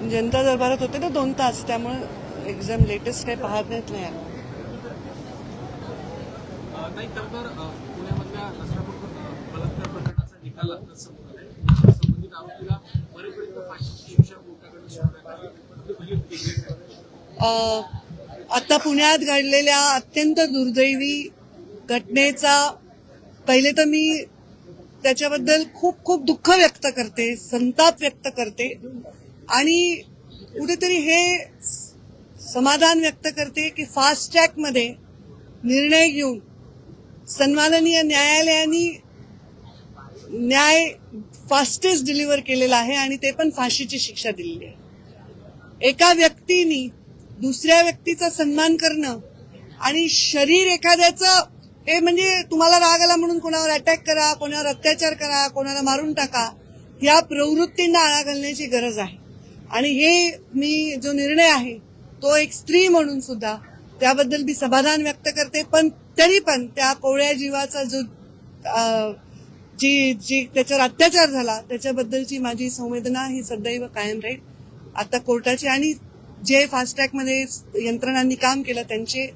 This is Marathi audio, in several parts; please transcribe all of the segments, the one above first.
जनता दरबारात होते ना 2 तास, त्यामुळे एकदम लेटेस्ट काही पाहत नाही आलं. नाही खरं तर पुण्यामधल्या नसरापूर बलात्कार प्रकरणाचा निकाल आता समोर आलाय. संबंधित आरोपीला मरेपर्यंत फाशीची शिक्षा कोर्टाकडे सुनावण्यात आली. आता पुण्यात घडलेल्या अत्यंत दुर्दैवी घटनेचा पहिले तर मी त्याच्याबद्दल खूप खूप दुःख व्यक्त करते, संताप व्यक्त करते आणि कुठेतरी हे समाधान व्यक्त करते की फास्ट ट्रॅक मध्ये निर्णय घेऊन सन्माननीय न्यायालयाने न्याय फास्टेस्ट डिलिव्हर केलेला आहे आणि ते पण फाशीची शिक्षा दिलेली आहे. एका व्यक्तीने दुसऱ्या व्यक्तीचा सन्मान करणं आणि शरीर एखाद्याचं हे म्हणजे तुम्हाला राग आला म्हणून कोणावर अटॅक करा, कोणावर अत्याचार करा, कोणाला मारून टाका, या प्रवृत्तींना आळा घालण्याची गरज आहे. आणि हे मी जो निर्णय आहे तो एक स्त्री म्हणून सुद्धा त्याबद्दल मी समाधान व्यक्त करते. पण तरी पण त्या कोवळ्या जीवाचा जो जी त्याच्यावर अत्याचार झाला त्याच्याबद्दलची माझी संवेदना ही सदैव कायम राहील. आता कोर्टाची आणि जे फास्ट ट्रॅक मध्ये यंत्रणांनी काम केलं त्यांचे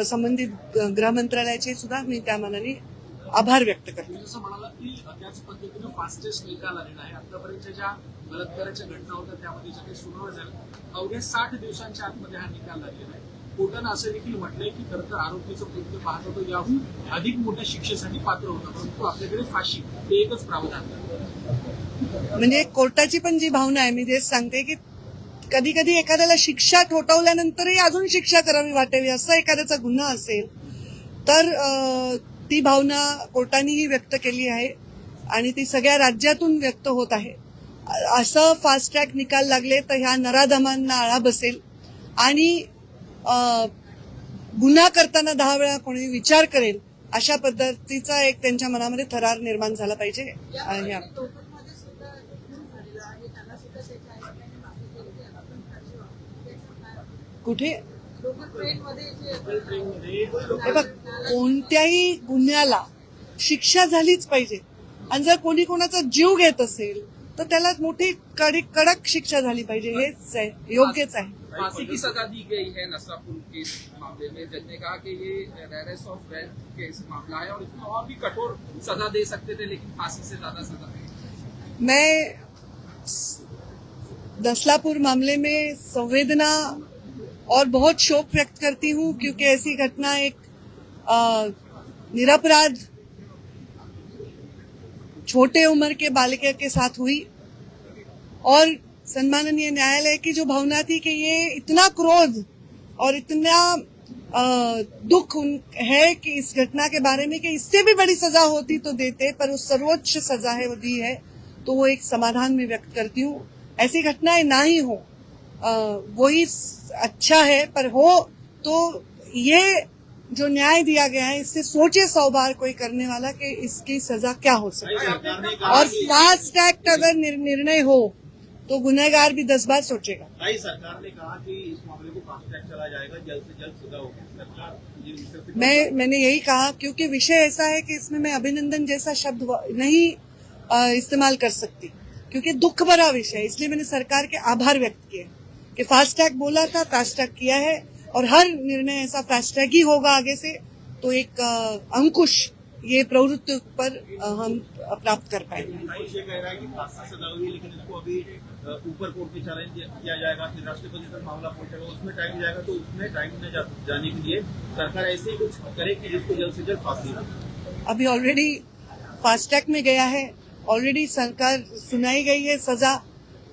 संबंधित गृह मंत्रालयाचे सुद्धा मी त्या मनाने आभार व्यक्त करते. जसं म्हणाला की त्याच पद्धतीनं फास्टेस्ट निकाल आलेला आहे. आतापर्यंत ज्या बलात्काराच्या घटना होत्या त्यामध्ये ज्या काही सुनावण्या झाल्या अवघ्या 60 दिवसांच्या आतमध्ये हा निकाल लागलेला आहे. कोर्टानं असं देखील म्हटलंय की खरं तर आरोपीचं कृत्य पाहत होतं याहून अधिक मोठ्या शिक्षेसाठी पात्र होतं, परंतु आपल्याकडे फाशी हे एकच प्रावधान. म्हणजे कोर्टाची पण जी भावना आहे मी तेच सांगते की कधी कधी एखाद्याला शिक्षा ठोठावल्यानंतरही अजून शिक्षा करावी वाटावी असा एखाद्याचा गुन्हा असेल तर ती भावना कोर्टानेही व्यक्त केली आहे आणि ती सगळ्या राज्यातून व्यक्त होत आहे. असं फास्ट ट्रॅक निकाल लागले तर ह्या नराधमांना आळा बसेल आणि गुन्हा करताना 10 वेळा कोणी विचार करेल अशा पद्धतीचा एक त्यांच्या मनामध्ये थरार निर्माण झाला पाहिजे. कुठे हे बघ, कोणत्याही गुन्ह्याला शिक्षा झालीच पाहिजे आणि जर कोणी कोणाचा जीव घेत असेल तर त्याला मोठी कडक शिक्षा झाली पाहिजे. हेच आहे, योग्यच आहे. फांसी की सजा दी गई है नसरापुर के मामले में. जज ने कहा कि ये रेरेस ऑफ डेथ केस मामला है और इसमें और भी कठोर सजा दे सकते थे लेकिन फांसी से ज्यादा सजा नहीं. मैं नसलापुर मामले में संवेदना और बहुत शोक व्यक्त करती हूँ क्योंकि ऐसी घटना एक निरपराध छोटे उम्र के बालिका के साथ हुई और सम्माननीय न्यायालय की जो भावना थी कि ये इतना क्रोध और इतना दुख है कि इस घटना के बारे में कि इससे भी बड़ी सजा होती तो देते, पर वो सर्वोच्च सजा है वो दी है, तो वो एक समाधान में व्यक्त करती हूँ. ऐसी घटनाएं ना ही हो वही अच्छा है, पर हो तो ये जो न्याय दिया गया है इससे सोचे 100 बार कोई करने वाला कि इसकी सजा क्या हो सकती है. और फास्ट ट्रैक अगर निर्णय हो तो गुनहगार भी 10 बार सोचेगा. सरकार ने कहा कि इस मामले को फास्ट ट्रैक चला जाएगा, जल्द से जल्द सजा होगी. सरकार मैंने यही कहा क्योंकि विषय ऐसा है कि इसमें मैं अभिनंदन जैसा शब्द नहीं इस्तेमाल कर सकती क्योंकि दुख भरा विषय है. इसलिए मैंने सरकार के आभार व्यक्त किए कि फास्ट ट्रैक बोला था, फास्ट ट्रैक किया है और हर निर्णय ऐसा फास्ट ट्रैक ही होगा आगे से, तो एक अंकुश ये प्रवृत्ति पर हम प्राप्त कर पाएंगे. ये कह रहा है कि फांसी सजा होगी लेकिन इसको अभी ऊपर कोर्ट में चैलेंज किया जाएगा, फिर राष्ट्रपति तक मामला पहुंचेगा, उसमें टाइम जाएगा, तो उसमें टाइम में जाने के लिए सरकार ऐसे ही कुछ करे कि जिसको जल्द से जल्द फांसी हो. अभी ऑलरेडी फास्ट ट्रैक में गया है, ऑलरेडी सरकार सुनाई गई है सजा,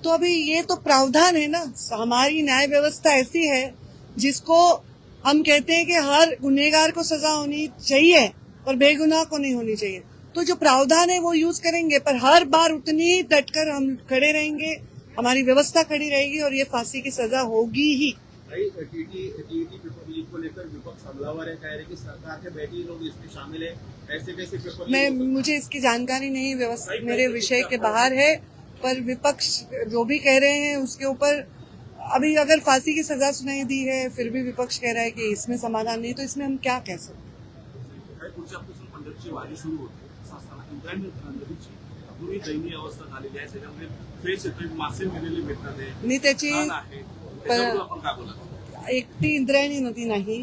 तो अभी ये तो प्रावधान है ना. हमारी न्याय व्यवस्था ऐसी है जिसको हम कहते हैं कि हर गुनहगार को सजा होनी चाहिए पर बेगुनाह को नहीं होनी चाहिए. तो जो प्रावधान है वो यूज करेंगे, पर हर बार उतनी ही डटकर हम खड़े रहेंगे, हमारी व्यवस्था खड़ी रहेगी और ये फांसी की सजा होगी ही. टीटी पेपर लीक को लेकर विपक्ष हमलावर है, कह रहे कि सरकार के बैठे लोग इसमें शामिल है. ऐसे कैसे पेपर मुझे इसकी जानकारी नहीं, व्यवस्था मेरे विषय के बाहर है, पर विपक्ष जो भी कह रहे हैं उसके ऊपर अभी अगर फांसी की सजा सुनाई दी है फिर भी विपक्ष कह रहा है कि इसमें समाधान नहीं, तो इसमें हम क्या कह सकते. अजूनही दयनीय अवस्था झालेली आहे. त्याच्यामध्ये फ्रेश येतोय, मासे मेलेले भेटतात आहे, मी त्याची घाण आहे. त्याच्याबद्दल आपण काय बोला? एकटी इंद्रायणी नदी नाही,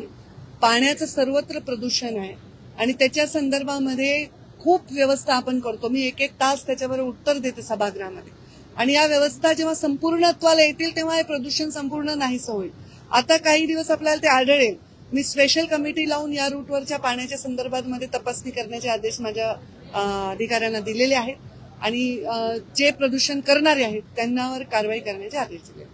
पाण्याचं सर्वत्र प्रदूषण आहे आणि त्याच्या संदर्भामध्ये खूप व्यवस्था आपण करतो. मी एक तास त्याच्यावर उत्तर देते सभागृहामध्ये आणि या व्यवस्था जेव्हा संपूर्णत्वाला येतील तेव्हा हे प्रदूषण संपूर्ण नाहीसं होईल. आता काही दिवस आपल्याला ते आढळेल. मी स्पेशल कमिटी लावून या रूटवरच्या पाण्याच्या संदर्भामध्ये तपासणी करण्याचे आदेश माझ्या अधिकाऱ्यांना दिलेले आहेत आणि जे प्रदूषण करणारे आहेत त्यांच्यावर कारवाई करण्याचे आदेश दिले.